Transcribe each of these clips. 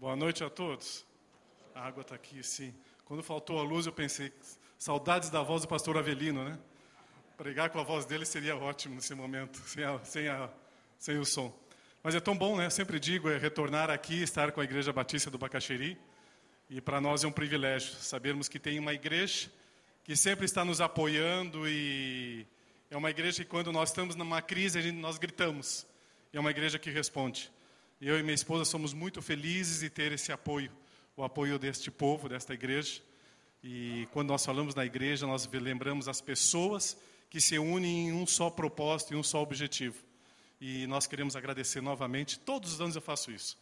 Boa noite a todos. A água está aqui, sim. Quando faltou a luz, eu pensei, saudades da voz do pastor Avelino, né? Pregar com a voz dele seria ótimo nesse momento, sem o som. Mas é tão bom, né? Eu sempre digo, retornar aqui, estar com a Igreja Batista do Bacaxeri. E para nós é um privilégio sabermos que tem uma igreja que sempre está nos apoiando e é uma igreja que quando nós estamos numa crise, nós gritamos. E é uma igreja que responde. Eu e minha esposa somos muito felizes de ter esse apoio, o apoio deste povo, desta igreja. E quando nós falamos na igreja, nós lembramos as pessoas que se unem em um só propósito e um só objetivo. E nós queremos agradecer novamente. Todos os anos eu faço isso.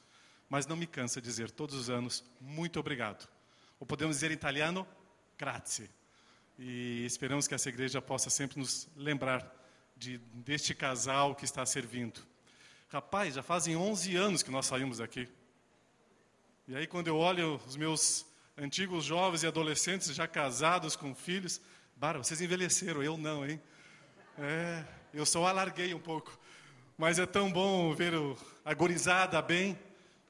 Mas não me cansa de dizer, todos os anos, muito obrigado. Ou podemos dizer em italiano, grazie. E esperamos que essa igreja possa sempre nos lembrar deste casal que está servindo. Rapaz, já fazem 11 anos que nós saímos daqui. E aí quando eu olho os meus antigos jovens e adolescentes já casados com filhos, vocês envelheceram, eu não, hein? Eu só alarguei um pouco. Mas é tão bom ver a gurizada bem,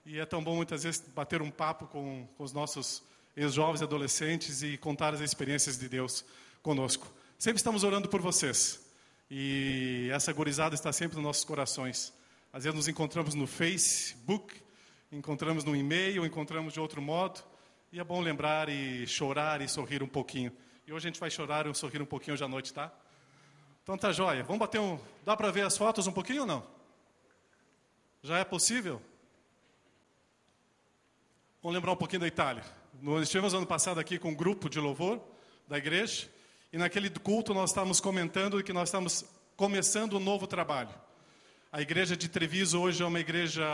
e é tão bom muitas vezes bater um papo com os nossos ex-jovens e adolescentes e contar as experiências de Deus conosco. Sempre estamos orando por vocês. E essa gurizada está sempre nos nossos corações. Às vezes nos encontramos no Facebook, encontramos no e-mail, encontramos de outro modo. E é bom lembrar e chorar e sorrir um pouquinho. E hoje a gente vai chorar e sorrir um pouquinho hoje à noite, tá? Então tá joia. Vamos bater Dá para ver as fotos um pouquinho ou não? Já é possível? Vamos lembrar um pouquinho da Itália. Nós estivemos ano passado aqui com um grupo de louvor da igreja. E naquele culto nós estávamos comentando que nós estamos começando um novo trabalho. A igreja de Treviso hoje é uma igreja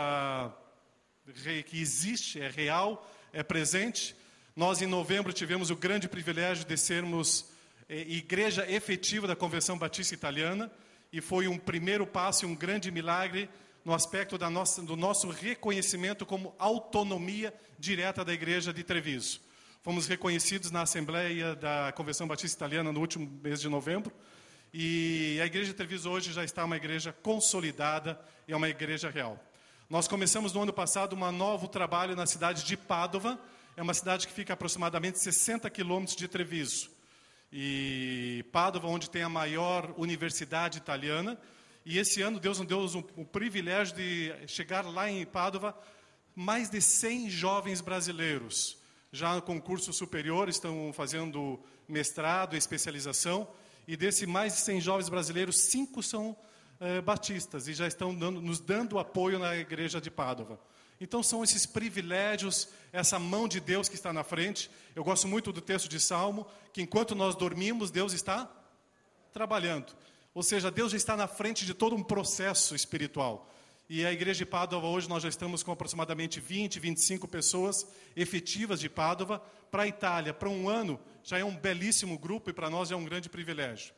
que existe, é real, é presente. Nós em novembro tivemos o grande privilégio de sermos igreja efetiva da Convenção Batista Italiana. E foi um primeiro passo e um grande milagre no aspecto do nosso reconhecimento como autonomia direta da igreja de Treviso. Fomos reconhecidos na Assembleia da Convenção Batista Italiana no último mês de novembro. E a igreja de Treviso hoje já está uma igreja consolidada e é uma igreja real. Nós começamos no ano passado um novo trabalho na cidade de Pádua. É uma cidade que fica a aproximadamente 60 quilômetros de Treviso. E Pádua, onde tem a maior universidade italiana. E esse ano Deus nos deu o privilégio de chegar lá em Pádua mais de 100 jovens brasileiros. Já com curso superior, estão fazendo mestrado e especialização. E desses mais de 100 jovens brasileiros, 5 são batistas e já estão nos dando apoio na igreja de Pádua. Então são esses privilégios, essa mão de Deus que está na frente. Eu gosto muito do texto de Salmo, que enquanto nós dormimos, Deus está trabalhando. Ou seja, Deus já está na frente de todo um processo espiritual. E a igreja de Pádua, hoje nós já estamos com aproximadamente 20, 25 pessoas efetivas de Pádua. Para a Itália, para um ano, já é um belíssimo grupo e para nós é um grande privilégio.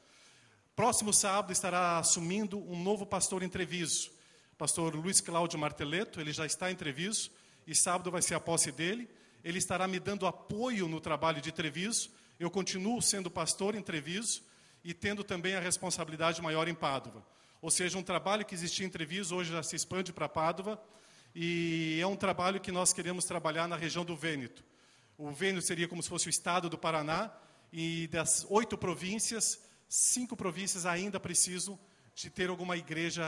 Próximo sábado estará assumindo um novo pastor em Treviso. Pastor Luiz Cláudio Marteletto, ele já está em Treviso e sábado vai ser a posse dele. Ele estará me dando apoio no trabalho de Treviso. Eu continuo sendo pastor em Treviso e tendo também a responsabilidade maior em Pádua. Ou seja, um trabalho que existia em Treviso hoje já se expande para Pádua e é um trabalho que nós queremos trabalhar na região do Vêneto. O Vêneto seria como se fosse o estado do Paraná e das 8 províncias, 5 províncias ainda precisam de ter alguma igreja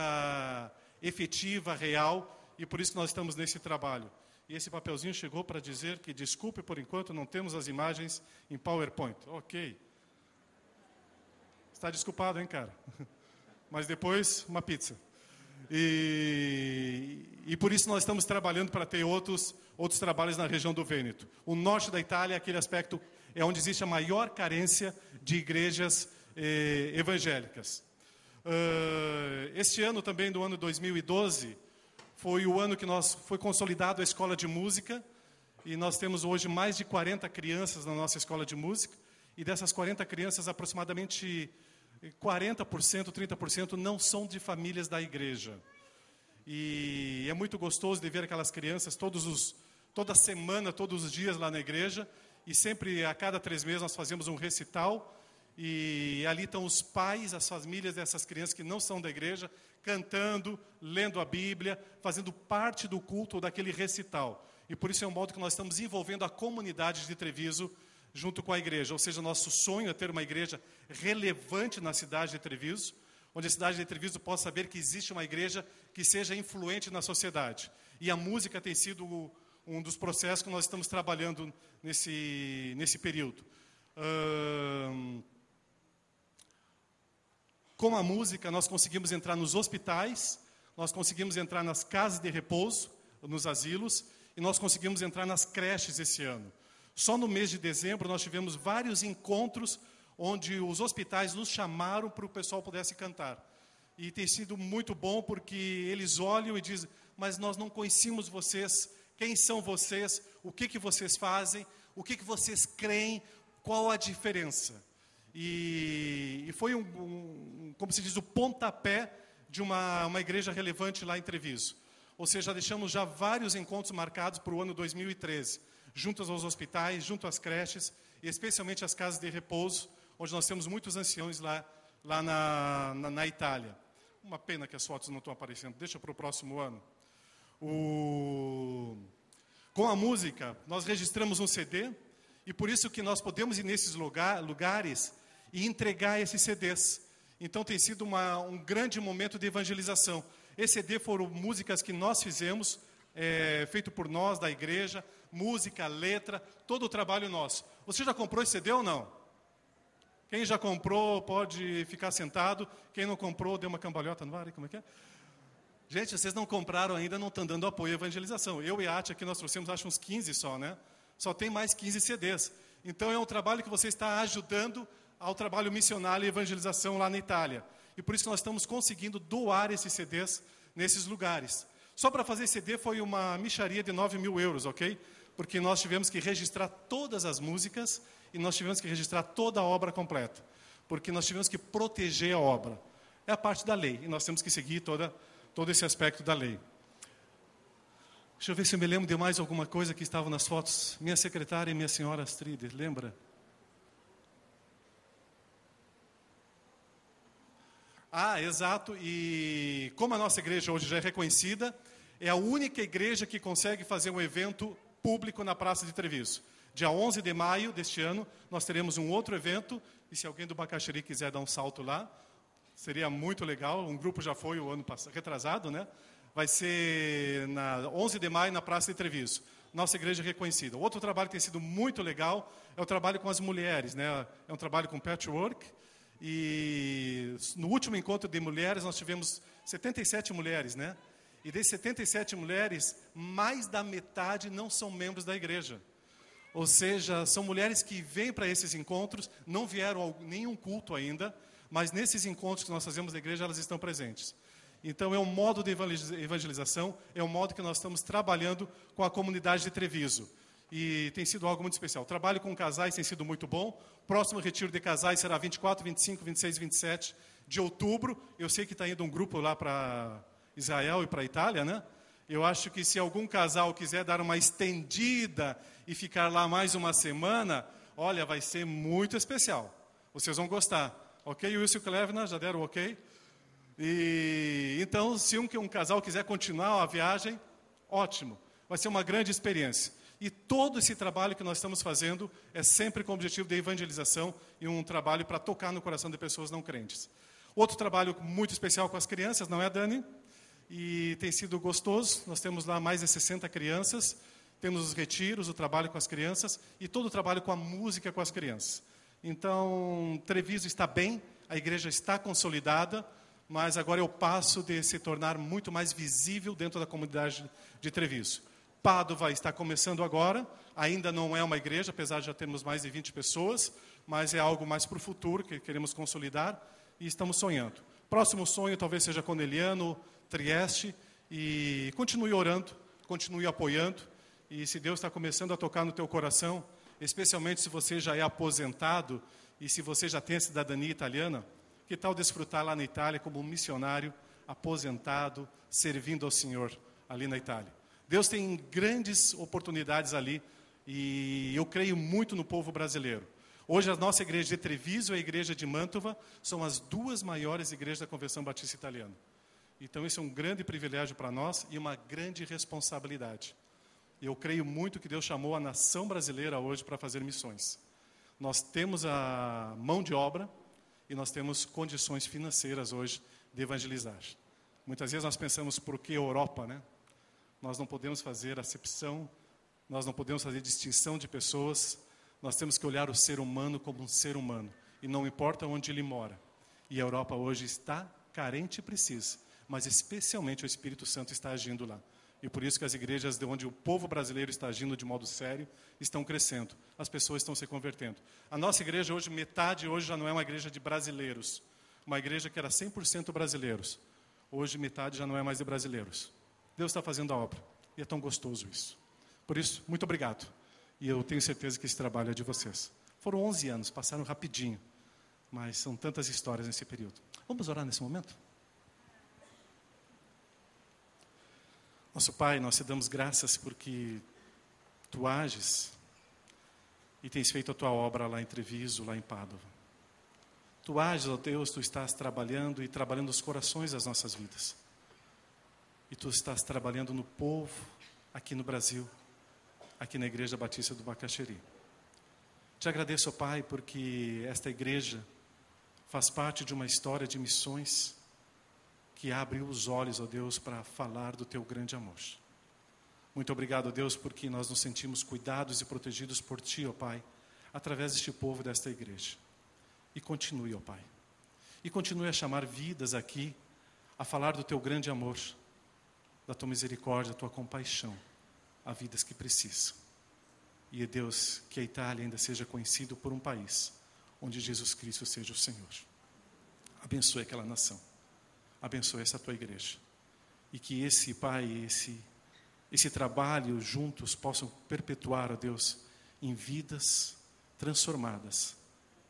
efetiva, real, e por isso que nós estamos nesse trabalho. E esse papelzinho chegou para dizer que, desculpe, por enquanto não temos as imagens em PowerPoint. Ok. Está desculpado, hein, cara? Mas depois, uma pizza. E por isso nós estamos trabalhando para ter outros trabalhos na região do Vêneto. O norte da Itália é aquele aspecto é onde existe a maior carência de igrejas evangélicas. Este ano também, do ano 2012, foi o ano que foi consolidado a escola de música. E nós temos hoje mais de 40 crianças na nossa escola de música. E dessas 40 crianças, aproximadamente 40%, 30% não são de famílias da igreja. E é muito gostoso de ver aquelas crianças toda semana, todos os dias lá na igreja. E sempre, a cada 3 meses, nós fazemos um recital. E ali estão os pais, as famílias dessas crianças que não são da igreja, cantando, lendo a Bíblia, fazendo parte do culto ou daquele recital. E por isso é um modo que nós estamos envolvendo a comunidade de Treviso junto com a igreja. Ou seja, nosso sonho é ter uma igreja relevante na cidade de Treviso, onde a cidade de Treviso possa saber que existe uma igreja que seja influente na sociedade. E a música tem sido um dos processos que nós estamos trabalhando nesse período. Com a música, nós conseguimos entrar nos hospitais, nós conseguimos entrar nas casas de repouso, nos asilos, e nós conseguimos entrar nas creches esse ano. Só no mês de dezembro, nós tivemos vários encontros onde os hospitais nos chamaram para o pessoal pudesse cantar. E tem sido muito bom, porque eles olham e dizem, mas nós não conhecíamos vocês, quem são vocês, o que vocês fazem, o que vocês creem, qual a diferença. E foi, como se diz, o pontapé de uma igreja relevante lá em Treviso. Ou seja, deixamos já vários encontros marcados para o ano 2013, juntos aos hospitais, junto às creches, e especialmente às casas de repouso, onde nós temos muitos anciãos lá na Itália. Uma pena que as fotos não estão aparecendo, deixa para o próximo ano. Com a música, nós registramos um CD, e por isso que nós podemos ir nesses lugares e entregar esses CDs. Então tem sido um grande momento de evangelização. Esse CD foram músicas que nós fizemos, feito por nós, da igreja, música, letra, todo o trabalho nosso. Você já comprou esse CD ou não? Quem já comprou pode ficar sentado. Quem não comprou, deu uma cambalhota no ar. Como é que é? Gente, vocês não compraram ainda, não estão dando apoio à evangelização. Eu e a Ati aqui nós trouxemos, acho, uns 15 só, né? Só tem mais 15 CDs. Então é um trabalho que você está ajudando ao trabalho missionário e evangelização lá na Itália. E por isso nós estamos conseguindo doar esses CDs nesses lugares. Só para fazer CD foi uma mixaria de 9.000 euros, ok? Porque nós tivemos que registrar todas as músicas e nós tivemos que registrar toda a obra completa. Porque nós tivemos que proteger a obra. É a parte da lei, e nós temos que seguir todo esse aspecto da lei. Deixa eu ver se eu me lembro de mais alguma coisa que estava nas fotos. Minha secretária e minha senhora Astrid, lembra? Exato. E como a nossa igreja hoje já é reconhecida, é a única igreja que consegue fazer um evento público na Praça de Treviso. Dia 11 de maio deste ano, nós teremos um outro evento, e se alguém do Bacaxiri quiser dar um salto lá, seria muito legal. Um grupo já foi o ano passado, retrasado, né? Vai ser na 11 de maio na Praça de Treviso. Nossa igreja é reconhecida. Outro trabalho que tem sido muito legal é o trabalho com as mulheres, né? É um trabalho com patchwork. E no último encontro de mulheres, nós tivemos 77 mulheres, né? E desses 77 mulheres, mais da metade não são membros da igreja. Ou seja, são mulheres que vêm para esses encontros, não vieram a nenhum culto ainda, mas nesses encontros que nós fazemos na igreja, elas estão presentes. Então é um modo de evangelização, é um modo que nós estamos trabalhando com a comunidade de Treviso. E tem sido algo muito especial. O trabalho com casais tem sido muito bom. Próximo retiro de casais será 24, 25, 26 e 27 de outubro. Eu sei que está indo um grupo lá para Israel e para a Itália, né? Eu acho que se algum casal quiser dar uma estendida e ficar lá mais uma semana, olha, vai ser muito especial. Vocês vão gostar. Ok? Wilson e Clevna já deram ok? E então, se um casal quiser continuar a viagem, ótimo. Vai ser uma grande experiência. E todo esse trabalho que nós estamos fazendo é sempre com o objetivo de evangelização e um trabalho para tocar no coração de pessoas não crentes. Outro trabalho muito especial com as crianças, não é, Dani? E tem sido gostoso. Nós temos lá mais de 60 crianças. Temos os retiros, o trabalho com as crianças e todo o trabalho com a música com as crianças. Então, Treviso está bem, a igreja está consolidada, mas agora é o passo de se tornar muito mais visível dentro da comunidade de Treviso. Pádua está começando agora, ainda não é uma igreja, apesar de já termos mais de 20 pessoas, mas é algo mais para o futuro que queremos consolidar e estamos sonhando. Próximo sonho talvez seja Corneliano, Trieste, e continue orando, continue apoiando, e se Deus está começando a tocar no teu coração, especialmente se você já é aposentado e se você já tem a cidadania italiana, que tal desfrutar lá na Itália como um missionário aposentado, servindo ao Senhor ali na Itália? Deus tem grandes oportunidades ali e eu creio muito no povo brasileiro. Hoje a nossa igreja de Treviso e a igreja de Mantova são as duas maiores igrejas da Convenção Batista Italiana. Então isso é um grande privilégio para nós e uma grande responsabilidade. E eu creio muito que Deus chamou a nação brasileira hoje para fazer missões. Nós temos a mão de obra e nós temos condições financeiras hoje de evangelizar. Muitas vezes nós pensamos, por que Europa, né? Nós não podemos fazer acepção, nós não podemos fazer distinção de pessoas, nós temos que olhar o ser humano como um ser humano, e não importa onde ele mora. E a Europa hoje está carente e precisa, mas especialmente o Espírito Santo está agindo lá. E por isso que as igrejas de onde o povo brasileiro está agindo de modo sério, estão crescendo. As pessoas estão se convertendo. A nossa igreja hoje, metade hoje já não é uma igreja de brasileiros. Uma igreja que era 100% brasileiros. Hoje metade já não é mais de brasileiros. Deus está fazendo a obra. E é tão gostoso isso. Por isso, muito obrigado. E eu tenho certeza que esse trabalho é de vocês. Foram 11 anos, passaram rapidinho. Mas são tantas histórias nesse período. Vamos orar nesse momento? Nosso Pai, nós te damos graças porque Tu ages e tens feito a Tua obra lá em Treviso, lá em Pádua. Tu ages, ó Deus, Tu estás trabalhando e trabalhando os corações das nossas vidas. E Tu estás trabalhando no povo aqui no Brasil, aqui na Igreja Batista do Bacaxeri. Te agradeço, ó Pai, porque esta igreja faz parte de uma história de missões que abre os olhos, ó Deus, para falar do Teu grande amor. Muito obrigado, ó Deus, porque nós nos sentimos cuidados e protegidos por Ti, ó Pai, através deste povo desta igreja. E continue, ó Pai. E continue a chamar vidas aqui, a falar do Teu grande amor, da Tua misericórdia, da Tua compaixão, a vidas que precisam. E, Deus, que a Itália ainda seja conhecido por um país onde Jesus Cristo seja o Senhor. Abençoe aquela nação. Abençoe essa Tua igreja. E que esse, Pai, esse trabalho juntos possam perpetuar, ó Deus, em vidas transformadas,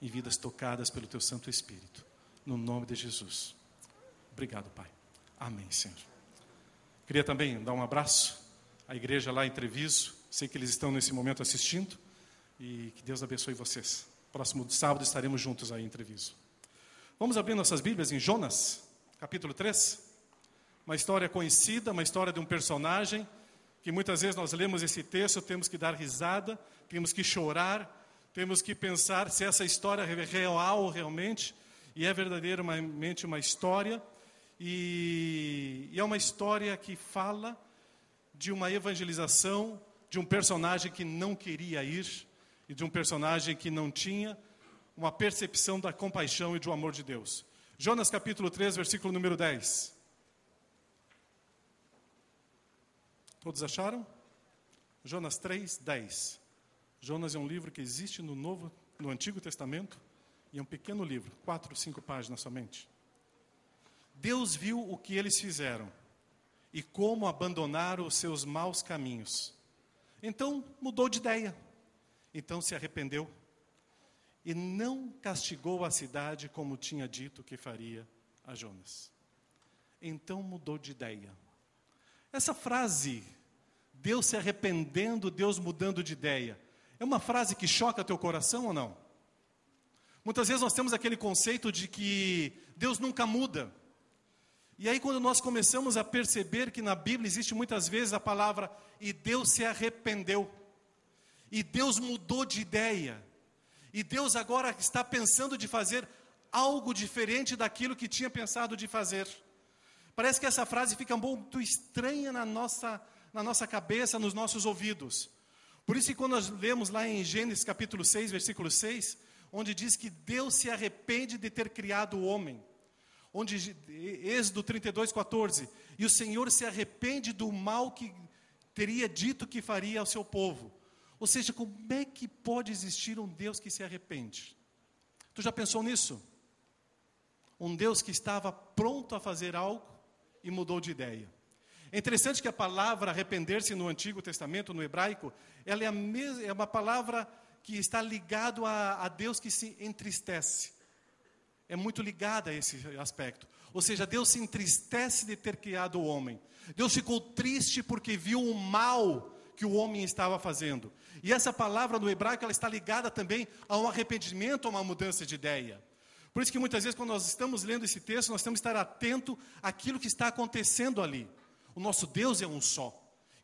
em vidas tocadas pelo Teu Santo Espírito. No nome de Jesus. Obrigado, Pai. Amém, Senhor. Queria também dar um abraço à igreja lá em Treviso. Sei que eles estão nesse momento assistindo. E que Deus abençoe vocês. Próximo sábado estaremos juntos aí em Treviso. Vamos abrir nossas Bíblias em Jonas, capítulo 3. Uma história conhecida, uma história de um personagem que muitas vezes nós lemos esse texto, temos que dar risada, temos que chorar, temos que pensar se essa história é real realmente, e é verdadeiramente uma história, e é uma história que fala de uma evangelização, de um personagem que não queria ir, e de um personagem que não tinha uma percepção da compaixão e do amor de Deus. Jonas capítulo 3, versículo número 10. Todos acharam? Jonas 3, 10. Jonas é um livro que existe no Antigo Testamento, e é um pequeno livro, 4, 5 páginas somente. Deus viu o que eles fizeram, e como abandonaram os seus maus caminhos. Então mudou de ideia. Então se arrependeu e não castigou a cidade como tinha dito que faria a Jonas. Então mudou de ideia. Essa frase, Deus se arrependendo, Deus mudando de ideia, é uma frase que choca teu coração ou não? Muitas vezes nós temos aquele conceito de que Deus nunca muda. E aí quando nós começamos a perceber que na Bíblia existe muitas vezes a palavra e Deus se arrependeu. E Deus mudou de ideia. E Deus agora está pensando de fazer algo diferente daquilo que tinha pensado de fazer. Parece que essa frase fica muito estranha na nossa cabeça, nos nossos ouvidos. Por isso que quando nós lemos lá em Gênesis capítulo 6, versículo 6, onde diz que Deus se arrepende de ter criado o homem. Onde, Êxodo 32, 14, e o Senhor se arrepende do mal que teria dito que faria ao seu povo. Ou seja, como é que pode existir um Deus que se arrepende? Tu já pensou nisso? Um Deus que estava pronto a fazer algo e mudou de ideia. É interessante que a palavra arrepender-se no Antigo Testamento, no hebraico, ela é uma palavra que está ligada a Deus que se entristece. É muito ligada a esse aspecto. Ou seja, Deus se entristece de ter criado o homem. Deus ficou triste porque viu o mal que o homem estava fazendo. E essa palavra no hebraico, ela está ligada também a um arrependimento, a uma mudança de ideia. Por isso que muitas vezes quando nós estamos lendo esse texto, nós temos que estar atento àquilo que está acontecendo ali. O nosso Deus é um só.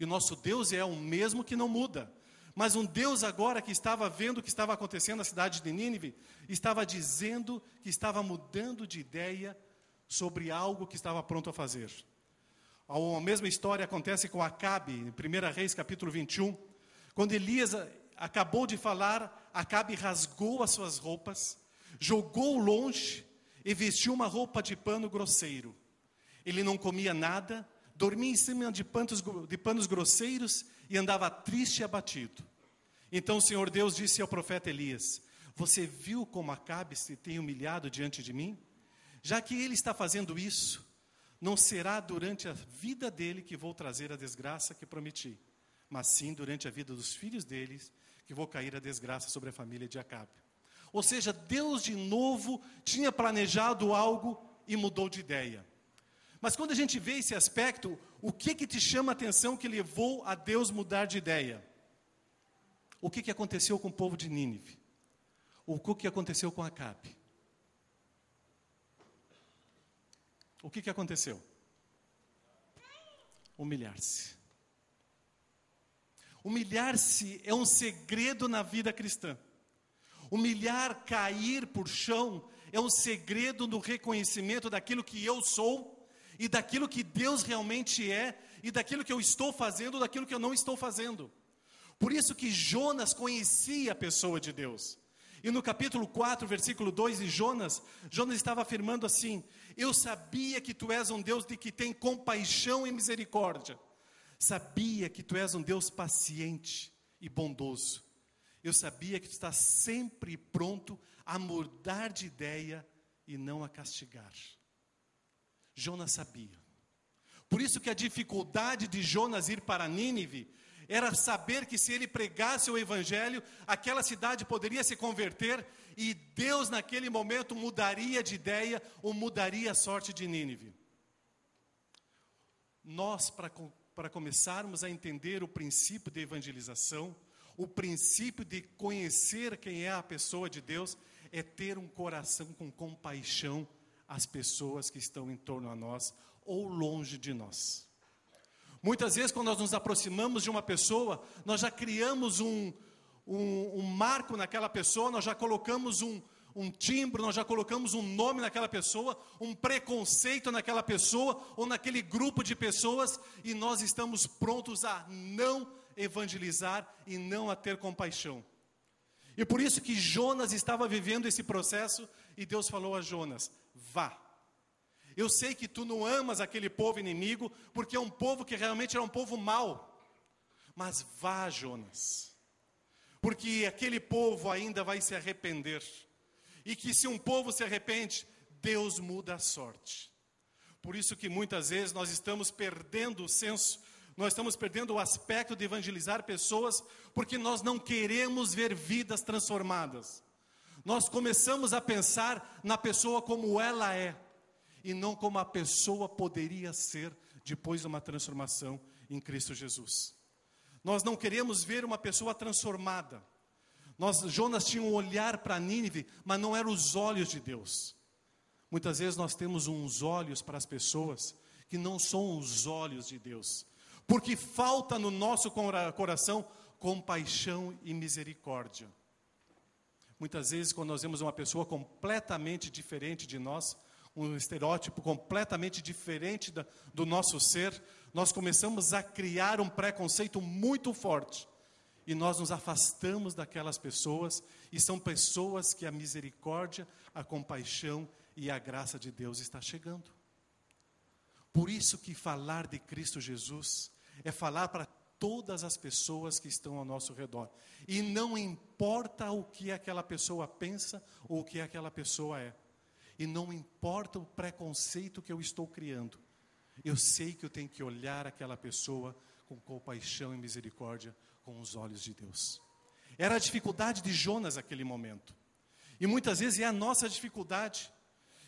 E o nosso Deus é o mesmo que não muda. Mas um Deus agora que estava vendo o que estava acontecendo na cidade de Nínive, estava dizendo que estava mudando de ideia sobre algo que estava pronto a fazer. A mesma história acontece com Acabe, em 1 Reis capítulo 21. Quando Elias acabou de falar, Acabe rasgou as suas roupas, jogou longe e vestiu uma roupa de pano grosseiro. Ele não comia nada, dormia em cima de panos grosseiros e andava triste e abatido. Então o Senhor Deus disse ao profeta Elias: você viu como Acabe se tem humilhado diante de mim? Já que ele está fazendo isso, não será durante a vida dele que vou trazer a desgraça que prometi, mas sim durante a vida dos filhos deles que vou cair a desgraça sobre a família de Acabe. Ou seja, Deus de novo tinha planejado algo e mudou de ideia. Mas quando a gente vê esse aspecto, o que te chama a atenção que levou a Deus mudar de ideia? O que aconteceu com o povo de Nínive? O que aconteceu com Acabe? O que aconteceu? Humilhar-se. Humilhar-se é um segredo na vida cristã. Humilhar, cair por chão, é um segredo no reconhecimento daquilo que eu sou e daquilo que Deus realmente é e daquilo que eu estou fazendo, daquilo que eu não estou fazendo. Por isso que Jonas conhecia a pessoa de Deus. E no capítulo 4, versículo 2 de Jonas estava afirmando assim: eu sabia que tu és um Deus de que tem compaixão e misericórdia. Sabia que tu és um Deus paciente e bondoso. Eu sabia que tu estás sempre pronto a mudar de ideia e não a castigar. Jonas sabia. Por isso que a dificuldade de Jonas ir para Nínive era saber que se ele pregasse o evangelho, aquela cidade poderia se converter e Deus naquele momento mudaria de ideia ou mudaria a sorte de Nínive. Nós, para começarmos a entender o princípio de evangelização, o princípio de conhecer quem é a pessoa de Deus, é ter um coração com compaixão às pessoas que estão em torno a nós ou longe de nós. Muitas vezes, quando nós nos aproximamos de uma pessoa, nós já criamos um marco naquela pessoa, nós já colocamos um timbre, nós já colocamos um nome naquela pessoa, um preconceito naquela pessoa, ou naquele grupo de pessoas, e nós estamos prontos a não evangelizar e não a ter compaixão. E por isso que Jonas estava vivendo esse processo, e Deus falou a Jonas: vá. Eu sei que tu não amas aquele povo inimigo, porque é um povo que realmente era um povo mau. Mas vá, Jonas, porque aquele povo ainda vai se arrepender. E que se um povo se arrepende, Deus muda a sorte. Por isso que muitas vezes nós estamos perdendo o senso, nós estamos perdendo o aspecto de evangelizar pessoas, porque nós não queremos ver vidas transformadas. Nós começamos a pensar na pessoa como ela é, e não como a pessoa poderia ser depois de uma transformação em Cristo Jesus. Nós não queremos ver uma pessoa transformada. Jonas tinha um olhar para Nínive, mas não eram os olhos de Deus. Muitas vezes nós temos uns olhos para as pessoas que não são os olhos de Deus, porque falta no nosso coração compaixão e misericórdia. Muitas vezes, quando nós vemos uma pessoa completamente diferente de nós, um estereótipo completamente diferente do nosso ser, nós começamos a criar um preconceito muito forte, e nós nos afastamos daquelas pessoas, e são pessoas que a misericórdia, a compaixão e a graça de Deus está chegando. Por isso que falar de Cristo Jesus é falar para todas as pessoas que estão ao nosso redor, e não importa o que aquela pessoa pensa ou o que aquela pessoa é. E não importa o preconceito que eu estou criando, eu sei que eu tenho que olhar aquela pessoa com compaixão e misericórdia, com os olhos de Deus. Era a dificuldade de Jonas naquele momento. E muitas vezes é a nossa dificuldade.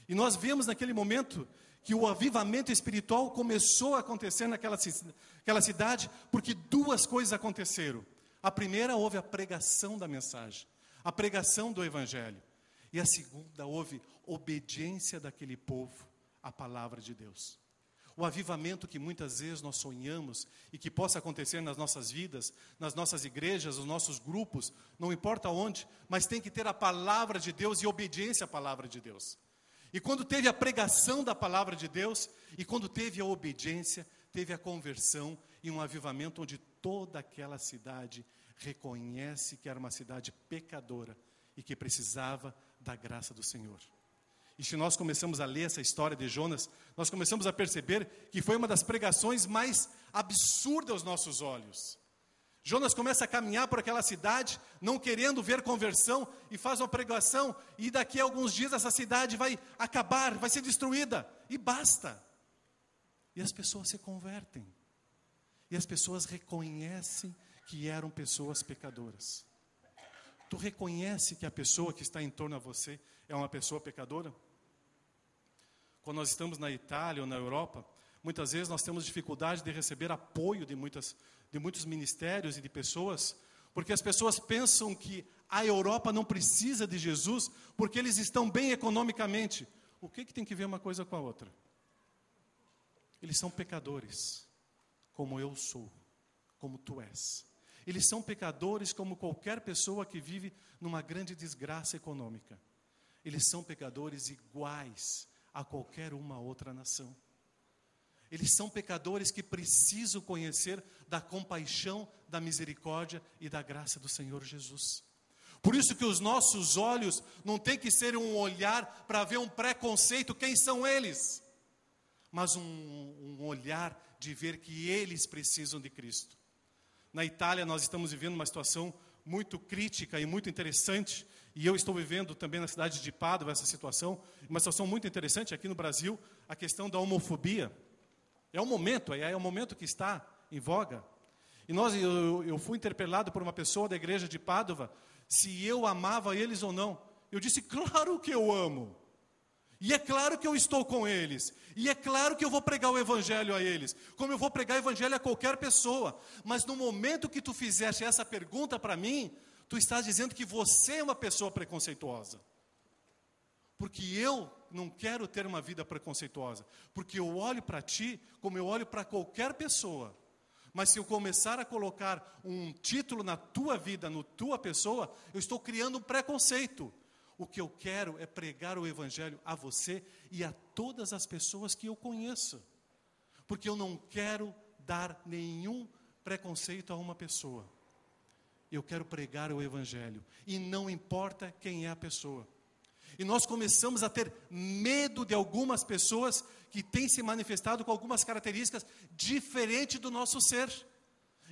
E nós vemos naquele momento que o avivamento espiritual começou a acontecer naquela cidade, porque duas coisas aconteceram. A primeira, houve a pregação da mensagem, a pregação do evangelho. E a segunda, houve obediência daquele povo à palavra de Deus. O avivamento que muitas vezes nós sonhamos e que possa acontecer nas nossas vidas, nas nossas igrejas, nos nossos grupos, não importa onde, mas tem que ter a palavra de Deus e obediência à palavra de Deus. E quando teve a pregação da palavra de Deus, e quando teve a obediência, teve a conversão e um avivamento onde toda aquela cidade reconhece que era uma cidade pecadora e que precisava da graça do Senhor. E se nós começamos a ler essa história de Jonas, nós começamos a perceber que foi uma das pregações mais absurdas aos nossos olhos. Jonas começa a caminhar por aquela cidade, não querendo ver conversão, e faz uma pregação, e daqui a alguns dias essa cidade vai acabar, vai ser destruída, e basta. E as pessoas se convertem, e as pessoas reconhecem que eram pessoas pecadoras. Tu reconhece que a pessoa que está em torno a você é uma pessoa pecadora? Quando nós estamos na Itália ou na Europa, muitas vezes nós temos dificuldade de receber apoio de muitos ministérios e de pessoas, porque as pessoas pensam que a Europa não precisa de Jesus, porque eles estão bem economicamente. O que tem que ver uma coisa com a outra? Eles são pecadores, como eu sou, como tu és. Eles são pecadores como qualquer pessoa que vive numa grande desgraça econômica. Eles são pecadores iguais a qualquer uma outra nação. Eles são pecadores que precisam conhecer da compaixão, da misericórdia e da graça do Senhor Jesus. Por isso que os nossos olhos não tem que ser um olhar para ver um preconceito, quem são eles? Mas um olhar de ver que eles precisam de Cristo. Na Itália nós estamos vivendo uma situação muito crítica e muito interessante, e eu estou vivendo também na cidade de Pádua essa situação, uma situação muito interessante aqui no Brasil, a questão da homofobia. É um momento que está em voga. E eu fui interpelado por uma pessoa da igreja de Pádua, se eu amava eles ou não. Eu disse, claro que eu amo. E é claro que eu estou com eles. E é claro que eu vou pregar o evangelho a eles. Como eu vou pregar o evangelho a qualquer pessoa. Mas no momento que tu fizeste essa pergunta para mim, tu estás dizendo que você é uma pessoa preconceituosa. Porque eu não quero ter uma vida preconceituosa. Porque eu olho para ti como eu olho para qualquer pessoa. Mas se eu começar a colocar um título na tua vida, na tua pessoa, eu estou criando um preconceito. O que eu quero é pregar o evangelho a você e a todas as pessoas que eu conheço. Porque eu não quero dar nenhum preconceito a uma pessoa. Eu quero pregar o evangelho. E não importa quem é a pessoa. E nós começamos a ter medo de algumas pessoas que têm se manifestado com algumas características diferentes do nosso ser.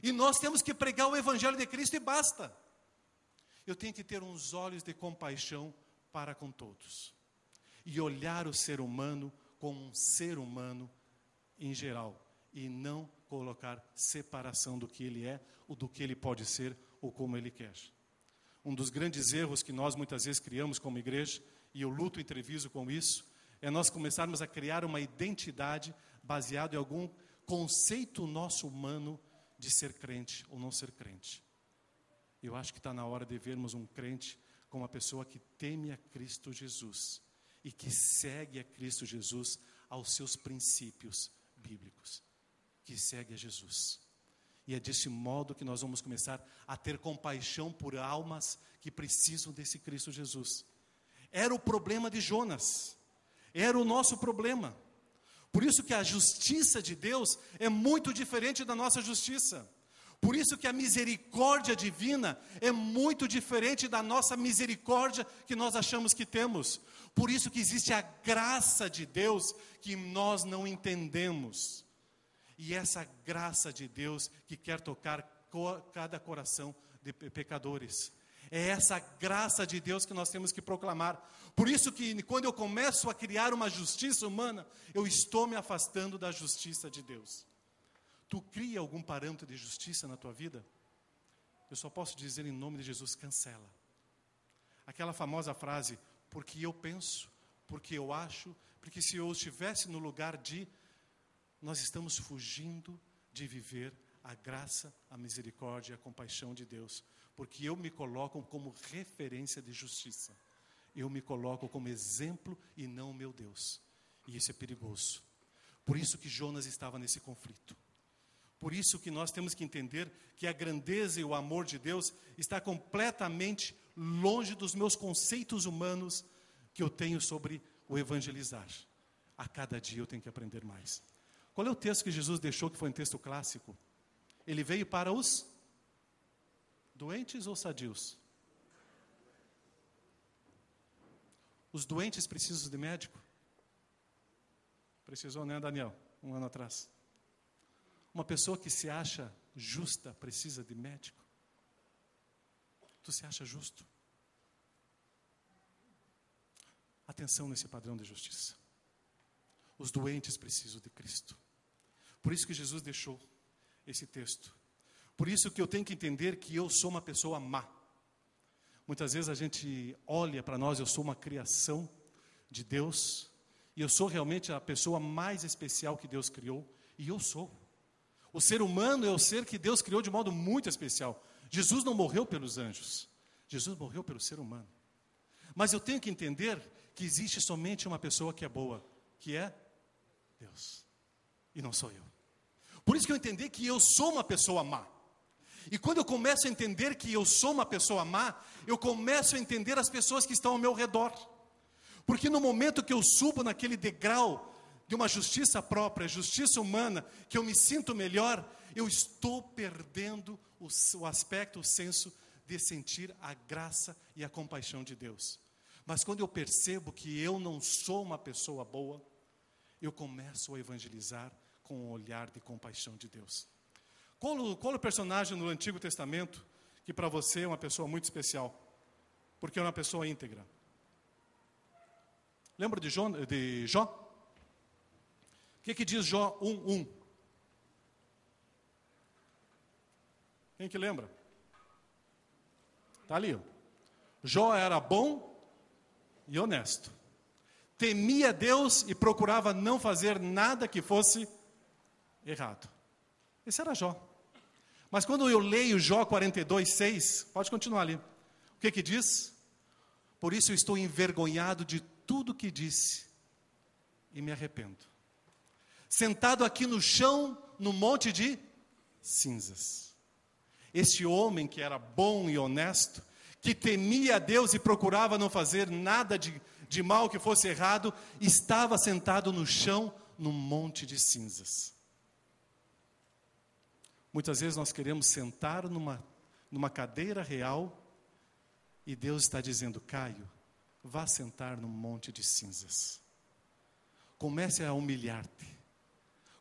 E nós temos que pregar o evangelho de Cristo e basta. Eu tenho que ter uns olhos de compaixão para com todos. E olhar o ser humano como um ser humano em geral. E não colocar separação do que ele é, ou do que ele pode ser, ou como ele quer. Um dos grandes erros que nós muitas vezes criamos como igreja, e eu luto e entreviso com isso, é nós começarmos a criar uma identidade baseada em algum conceito nosso humano de ser crente ou não ser crente. Eu acho que está na hora de vermos um crente como uma pessoa que teme a Cristo Jesus e que segue a Cristo Jesus aos seus princípios bíblicos, que segue a Jesus. E é desse modo que nós vamos começar a ter compaixão por almas que precisam desse Cristo Jesus. Era o problema de Jonas, era o nosso problema. Por isso que a justiça de Deus é muito diferente da nossa justiça. Por isso que a misericórdia divina é muito diferente da nossa misericórdia que nós achamos que temos. Por isso que existe a graça de Deus que nós não entendemos. E essa graça de Deus que quer tocar cada coração de pecadores. É essa graça de Deus que nós temos que proclamar. Por isso que quando eu começo a criar uma justiça humana, eu estou me afastando da justiça de Deus. Tu cria algum parâmetro de justiça na tua vida? Eu só posso dizer em nome de Jesus, cancela. Aquela famosa frase, porque eu penso, porque eu acho, porque se eu estivesse no lugar de... Nós estamos fugindo de viver a graça, a misericórdia, a compaixão de Deus. Porque eu me coloco como referência de justiça. Eu me coloco como exemplo e não meu Deus. E isso é perigoso. Por isso que Jonas estava nesse conflito. Por isso que nós temos que entender que a grandeza e o amor de Deus está completamente longe dos meus conceitos humanos que eu tenho sobre o evangelizar. A cada dia eu tenho que aprender mais. Qual é o texto que Jesus deixou, que foi um texto clássico? Ele veio para os doentes ou sadios? Os doentes precisam de médico? Precisou, né, Daniel? Um ano atrás. Uma pessoa que se acha justa precisa de médico? Tu se acha justo? Atenção nesse padrão de justiça. Os doentes precisam de Cristo. Por isso que Jesus deixou esse texto. Por isso que eu tenho que entender que eu sou uma pessoa má. Muitas vezes a gente olha para nós, eu sou uma criação de Deus, e eu sou realmente a pessoa mais especial que Deus criou, e eu sou. O ser humano é o ser que Deus criou de modo muito especial. Jesus não morreu pelos anjos, Jesus morreu pelo ser humano. Mas eu tenho que entender que existe somente uma pessoa que é boa, que é Deus, e não sou eu. Por isso que eu entendi que eu sou uma pessoa má. E quando eu começo a entender que eu sou uma pessoa má, eu começo a entender as pessoas que estão ao meu redor. Porque no momento que eu subo naquele degrau de uma justiça própria, justiça humana, que eu me sinto melhor, eu estou perdendo o aspecto, o senso de sentir a graça e a compaixão de Deus. Mas quando eu percebo que eu não sou uma pessoa boa, eu começo a evangelizar com o olhar de compaixão de Deus. Qual o personagem no Antigo Testamento que para você é uma pessoa muito especial? Porque é uma pessoa íntegra. Lembra de Jó? O que diz Jó 1:1? Quem que lembra? Está ali. Jó era bom e honesto. Temia Deus e procurava não fazer nada que fosse errado. Esse era Jó. Mas quando eu leio Jó 42:6, pode continuar ali. O que diz? Por isso eu estou envergonhado de tudo que disse e me arrependo. Sentado aqui no chão, no monte de cinzas. Este homem que era bom e honesto, que temia a Deus e procurava não fazer nada de mal que fosse errado, estava sentado no chão, num monte de cinzas. Muitas vezes nós queremos sentar numa cadeira real e Deus está dizendo: Caio, vá sentar num monte de cinzas. Comece a humilhar-te.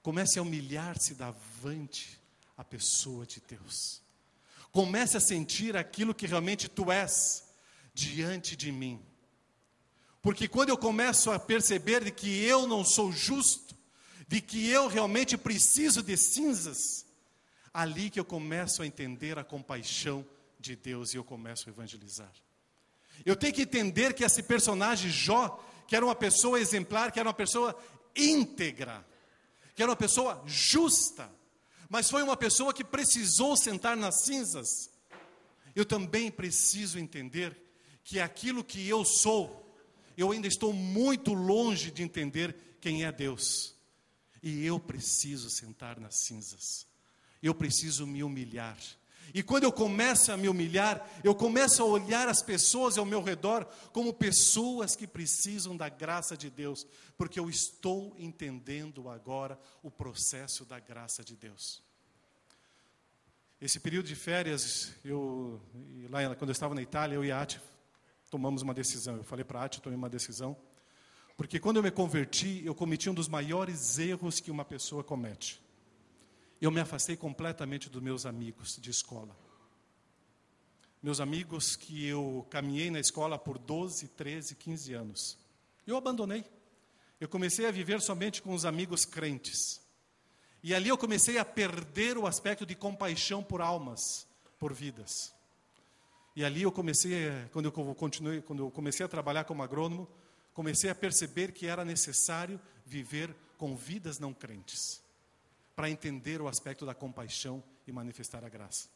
Comece a humilhar-se davante a pessoa de Deus. Comece a sentir aquilo que realmente tu és diante de mim. Porque quando eu começo a perceber de que eu não sou justo, de que eu realmente preciso de cinzas, ali que eu começo a entender a compaixão de Deus e eu começo a evangelizar. Eu tenho que entender que esse personagem Jó, que era uma pessoa exemplar, que era uma pessoa íntegra, que era uma pessoa justa, mas foi uma pessoa que precisou sentar nas cinzas. Eu também preciso entender que aquilo que eu sou, eu ainda estou muito longe de entender quem é Deus. E eu preciso sentar nas cinzas. Eu preciso me humilhar. E quando eu começo a me humilhar, eu começo a olhar as pessoas ao meu redor como pessoas que precisam da graça de Deus, porque eu estou entendendo agora o processo da graça de Deus. Esse período de férias, quando eu estava na Itália, eu e a Ati tomamos uma decisão. Eu falei para a Ati, tomei uma decisão, porque quando eu me converti, eu cometi um dos maiores erros que uma pessoa comete. Eu me afastei completamente dos meus amigos de escola. Meus amigos que eu caminhei na escola por 12, 13, 15 anos. Eu abandonei. Eu comecei a viver somente com os amigos crentes. E ali eu comecei a perder o aspecto de compaixão por almas, por vidas. E ali eu comecei, quando eu comecei a trabalhar como agrônomo, comecei a perceber que era necessário viver com vidas não crentes, para entender o aspecto da compaixão e manifestar a graça.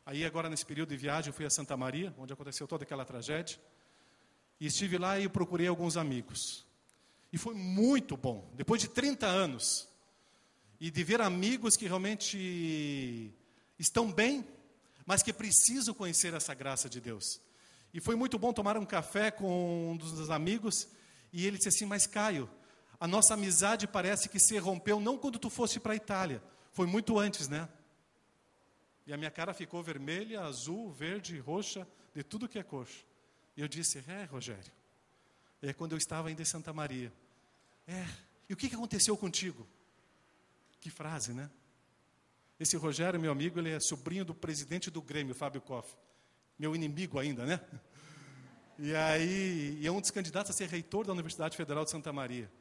Aí agora nesse período de viagem eu fui a Santa Maria, onde aconteceu toda aquela tragédia, e estive lá e procurei alguns amigos. E foi muito bom. Depois de 30 anos, e de ver amigos que realmente estão bem, mas que precisam conhecer essa graça de Deus. E foi muito bom tomar um café com um dos amigos, e ele disse assim: mas Caio, a nossa amizade parece que se rompeu não quando tu foste para a Itália, foi muito antes, né? E a minha cara ficou vermelha, azul, verde, roxa, de tudo que é cor. E eu disse: Rogério, é quando eu estava ainda em Santa Maria. E o que aconteceu contigo? Que frase, né? Esse Rogério, meu amigo, ele é sobrinho do presidente do Grêmio, Fábio Koff. Meu inimigo ainda, né? E aí, é um dos candidatos a ser reitor da Universidade Federal de Santa Maria.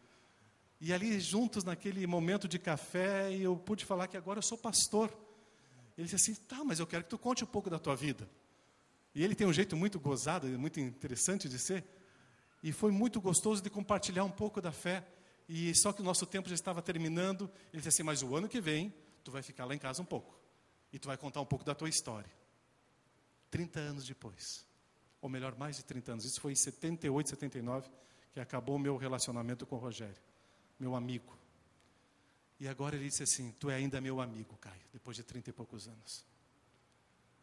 E ali, juntos, naquele momento de café, eu pude falar que agora eu sou pastor. Ele disse assim: tá, mas eu quero que tu conte um pouco da tua vida. E ele tem um jeito muito gozado, muito interessante de ser. E foi muito gostoso de compartilhar um pouco da fé. E só que o nosso tempo já estava terminando. Ele disse assim: mas o ano que vem, tu vai ficar lá em casa um pouco. E tu vai contar um pouco da tua história. 30 anos depois. Ou melhor, mais de 30 anos. Isso foi em 78, 79, que acabou o meu relacionamento com o Rogério. Meu amigo. E agora ele disse assim: tu é ainda meu amigo, Caio, depois de 30 e poucos anos.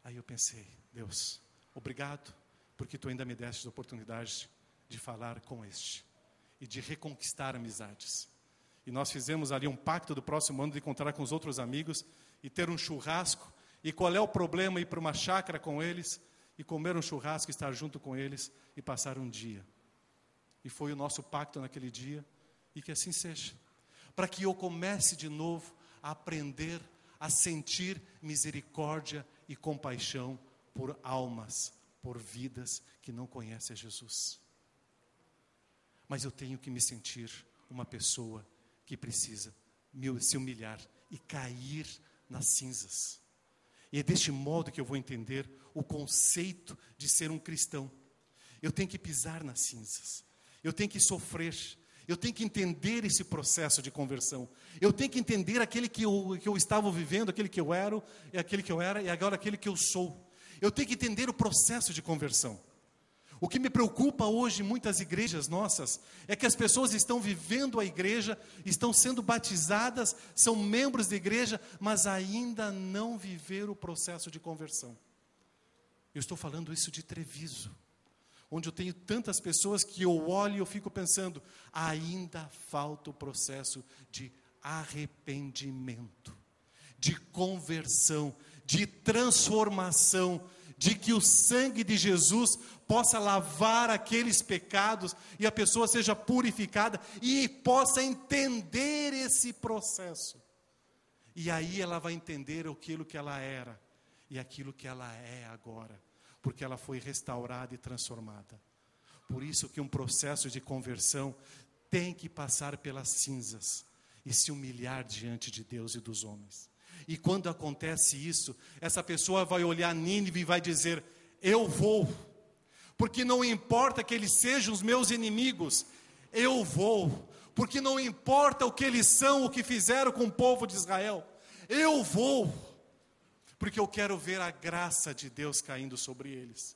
Aí eu pensei: Deus, obrigado, porque tu ainda me deste a oportunidade de falar com este e de reconquistar amizades. E nós fizemos ali um pacto do próximo ano de encontrar com os outros amigos e ter um churrasco. E qual é o problema? Ir para uma chácara com eles e comer um churrasco, estar junto com eles e passar um dia. E foi o nosso pacto naquele dia, e que assim seja. Para que eu comece de novo a aprender a sentir misericórdia e compaixão por almas, por vidas que não conhecem a Jesus. Mas eu tenho que me sentir uma pessoa que precisa se humilhar e cair nas cinzas. E é deste modo que eu vou entender o conceito de ser um cristão. Eu tenho que pisar nas cinzas. Eu tenho que sofrer. Eu tenho que entender esse processo de conversão. Eu tenho que entender aquele que eu estava vivendo, aquele que eu era, e agora aquele que eu sou. Eu tenho que entender o processo de conversão. O que me preocupa hoje em muitas igrejas nossas é que as pessoas estão vivendo a igreja, estão sendo batizadas, são membros da igreja, mas ainda não viveram o processo de conversão. Eu estou falando isso de Treviso, onde eu tenho tantas pessoas que eu olho e eu fico pensando: ainda falta o processo de arrependimento, de conversão, de transformação, de que o sangue de Jesus possa lavar aqueles pecados e a pessoa seja purificada e possa entender esse processo. E aí ela vai entender aquilo que ela era e aquilo que ela é agora, porque ela foi restaurada e transformada. Por isso que um processo de conversão tem que passar pelas cinzas e se humilhar diante de Deus e dos homens. E quando acontece isso, essa pessoa vai olhar Nínive e vai dizer: eu vou, porque não importa que eles sejam os meus inimigos, eu vou, porque não importa o que eles são, o que fizeram com o povo de Israel, eu vou, porque eu quero ver a graça de Deus caindo sobre eles.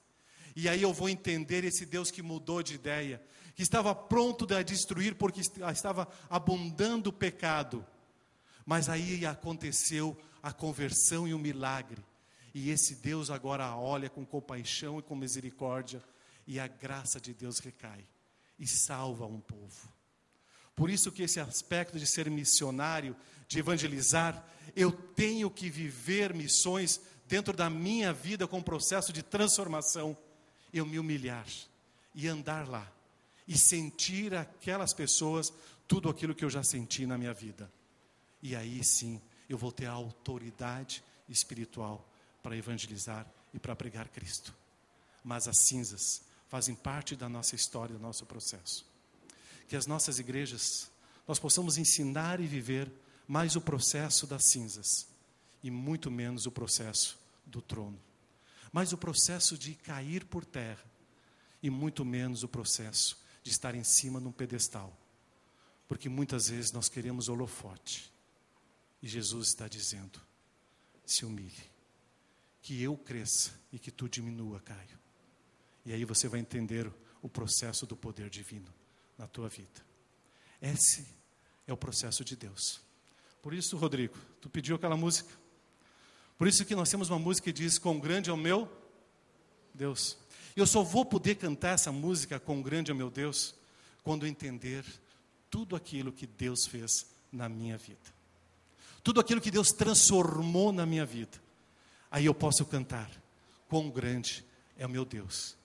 E aí eu vou entender esse Deus que mudou de ideia, que estava pronto a destruir porque estava abundando o pecado. Mas aí aconteceu a conversão e o milagre. E esse Deus agora olha com compaixão e com misericórdia, e a graça de Deus recai e salva um povo. Por isso que esse aspecto de ser missionário, de evangelizar, eu tenho que viver missões dentro da minha vida com um processo de transformação. Eu me humilhar e andar lá e sentir aquelas pessoas tudo aquilo que eu já senti na minha vida. E aí sim, eu vou ter a autoridade espiritual para evangelizar e para pregar Cristo. Mas as cinzas fazem parte da nossa história, do nosso processo. Que as nossas igrejas, nós possamos ensinar e viver mais o processo das cinzas e muito menos o processo do trono. Mais o processo de cair por terra e muito menos o processo de estar em cima de um pedestal. Porque muitas vezes nós queremos holofote. E Jesus está dizendo: se humilhe, que eu cresça e que tu diminua, Caio. E aí você vai entender o processo do poder divino na tua vida. Esse é o processo de Deus. Por isso, Rodrigo, tu pediu aquela música. Por isso que nós temos uma música que diz: quão grande é o meu Deus. Eu só vou poder cantar essa música, quão grande é o meu Deus, quando entender tudo aquilo que Deus fez na minha vida. Tudo aquilo que Deus transformou na minha vida. Aí eu posso cantar: quão grande é o meu Deus,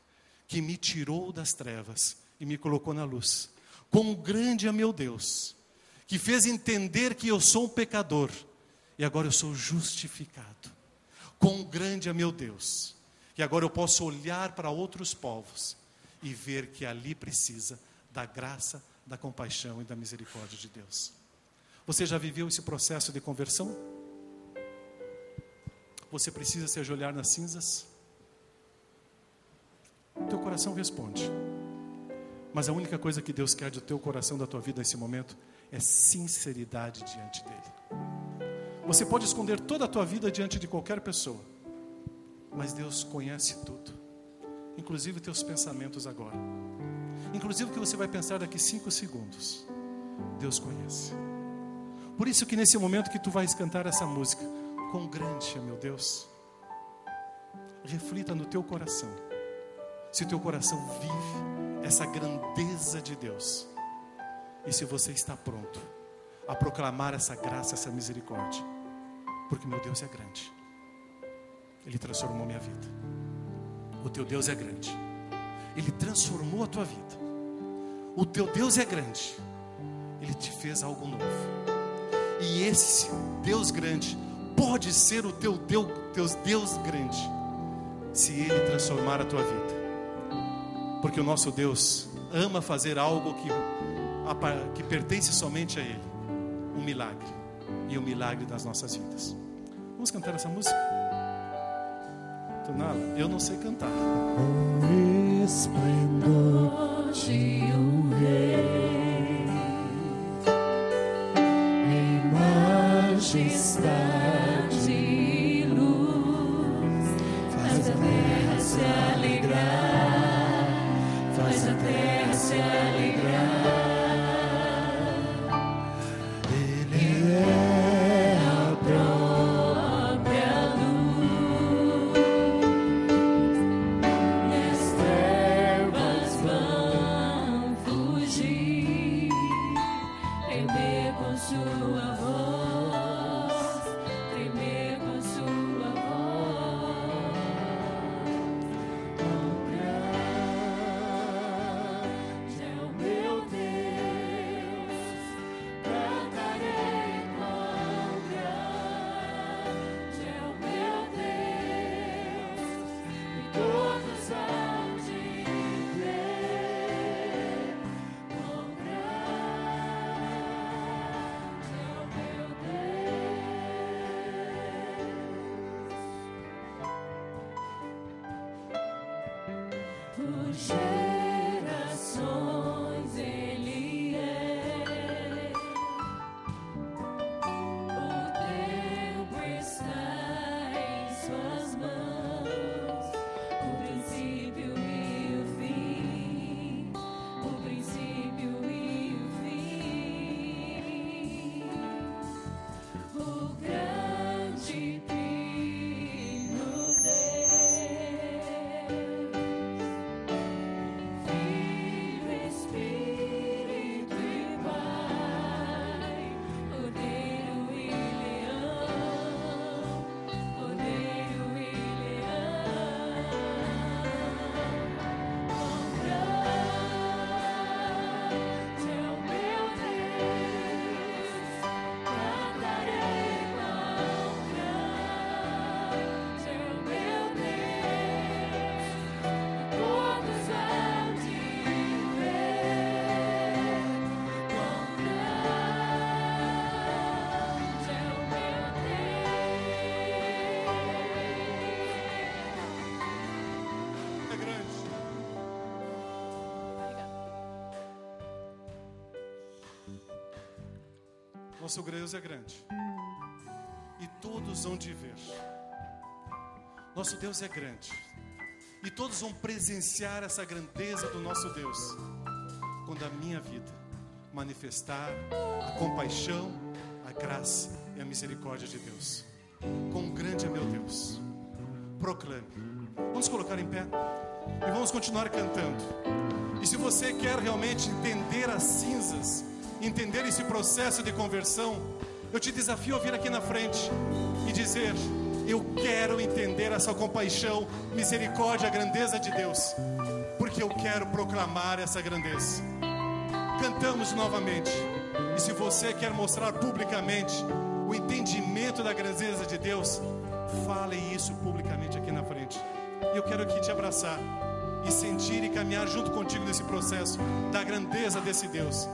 que me tirou das trevas e me colocou na luz. Quão grande é meu Deus, que fez entender que eu sou um pecador e agora eu sou justificado. Quão grande é meu Deus, que agora eu posso olhar para outros povos e ver que ali precisa da graça, da compaixão e da misericórdia de Deus. Você já viveu esse processo de conversão? Você precisa se ajoelhar nas cinzas? Teu coração responde. Mas a única coisa que Deus quer do teu coração, da tua vida nesse momento, é sinceridade diante dele. Você pode esconder toda a tua vida diante de qualquer pessoa, mas Deus conhece tudo, inclusive teus pensamentos agora, inclusive o que você vai pensar daqui 5 segundos. Deus conhece. Por isso que nesse momento que tu vais cantar essa música, quão grande é meu Deus, reflita no teu coração, se o teu coração vive essa grandeza de Deus, e se você está pronto a proclamar essa graça, essa misericórdia, porque meu Deus é grande. Ele transformou minha vida. O teu Deus é grande. Ele transformou a tua vida. O teu Deus é grande. Ele te fez algo novo. E esse Deus grande pode ser o teu Deus grande, se Ele transformar a tua vida. Porque o nosso Deus ama fazer algo que pertence somente a Ele. Um milagre. E o milagre das nossas vidas. Vamos cantar essa música? Tonala, eu não sei cantar. O esplendor de um rei, em majestade e luz, faz a terra se alegrar, faz a terra se alegrar. Ele é a própria luz, e as trevas vão fugir, tremer com sua voz, tremer com sua voz. Grande é o meu Deus, cantarei quão grande é o meu Deus, e todos hão de ver quão grande é o meu Deus. Por gerações Ele é, o tempo está em suas mãos, o princípio e o fim, o princípio e o fim. O grande Trino Filho, Espírito e Pai, Cordeiro e Leão, Cordeiro e Leão. Quão grande é o meu Deus, cantarei quão grande é o meu Deus, todos hão de ver quão grande é o meu Deus. É grande. Nosso Deus é grande. E todos vão de ver. Nosso Deus é grande. E todos vão presenciar essa grandeza do nosso Deus, quando a minha vida manifestar a compaixão, a graça e a misericórdia de Deus. Quão grande é meu Deus. Proclame. Vamos colocar em pé e vamos continuar cantando. E se você quer realmente entender as cinzas, entender esse processo de conversão, eu te desafio a vir aqui na frente e dizer: eu quero entender essa compaixão, misericórdia, a grandeza de Deus, porque eu quero proclamar essa grandeza. Cantamos novamente. E se você quer mostrar publicamente o entendimento da grandeza de Deus, fale isso publicamente aqui na frente. E eu quero aqui te abraçar e sentir e caminhar junto contigo nesse processo da grandeza desse Deus.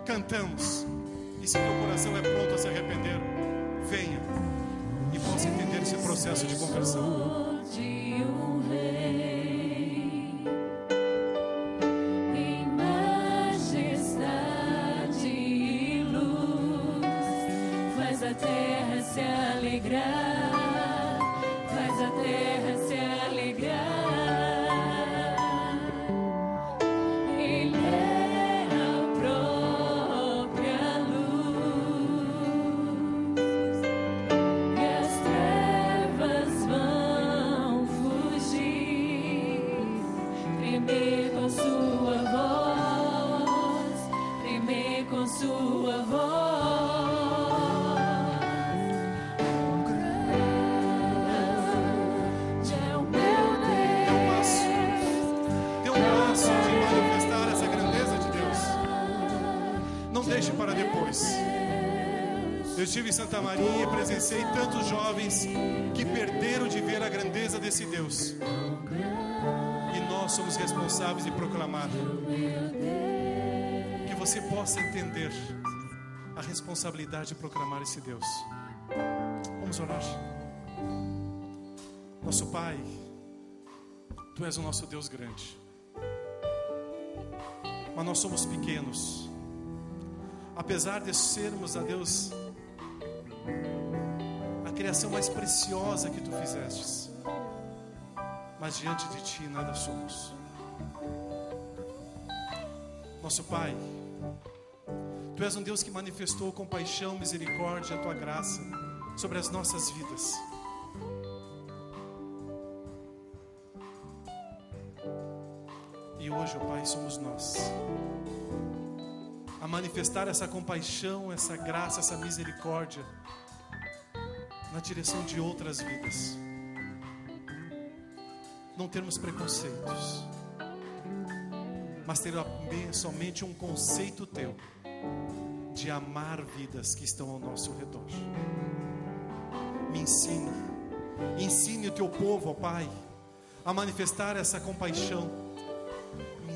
Cantamos. E se teu coração é pronto a se arrepender, venha e possa entender esse processo de conversão. De um rei, em majestade e luz, faz a terra se alegrar, faz a terra se alegrar. Ele é a própria luz, e as trevas vão fugir, tremer com sua voz, tremer com sua voz. Grande é o meu Dê um passo de manifestar essa grandeza de Deus. Não deixe para depois. Eu estive em Santa Maria e presenciei tantos jovens que perderam de ver a grandeza desse Deus. E nós somos responsáveis em proclamar. Que você possa entender a responsabilidade de proclamar esse Deus. Vamos orar. Nosso Pai, Tu és o nosso Deus grande. Mas nós somos pequenos. Apesar de sermos, a Deus, a criação mais preciosa que Tu fizestes, mas diante de Ti nada somos. Nosso Pai, Tu és um Deus que manifestou compaixão, misericórdia, a Tua graça sobre as nossas vidas. E hoje, ó Pai, somos nós a manifestar essa compaixão, essa graça, essa misericórdia na direção de outras vidas. Não termos preconceitos, mas ter somente um conceito Teu de amar vidas que estão ao nosso redor. Me ensine o Teu povo, ó Pai, a manifestar essa compaixão. Me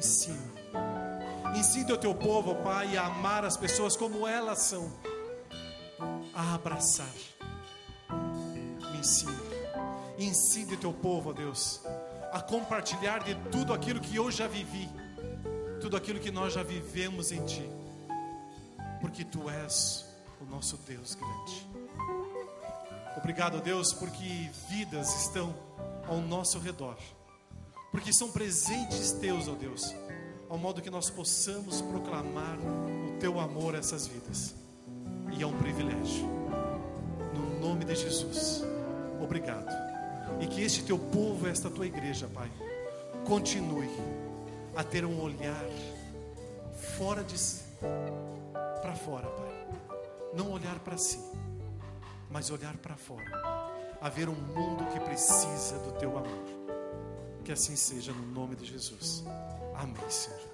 ensine o Teu povo, ó Pai, a amar as pessoas como elas são, a abraçar. Me ensine o Teu povo, ó Deus, a compartilhar de tudo aquilo que eu já vivi, tudo aquilo que nós já vivemos em Ti, porque Tu és o nosso Deus grande. Obrigado, Deus, porque vidas estão ao nosso redor, porque são presentes Teus, ó Deus, ao modo que nós possamos proclamar o Teu amor a essas vidas. E é um privilégio. No nome de Jesus, obrigado. E que este Teu povo, esta Tua igreja, Pai, continue a ter um olhar fora de si, para fora, Pai. Não olhar para si, mas olhar para fora, a ver um mundo que precisa do Teu amor. Que assim seja, no nome de Jesus. Amém, Senhor.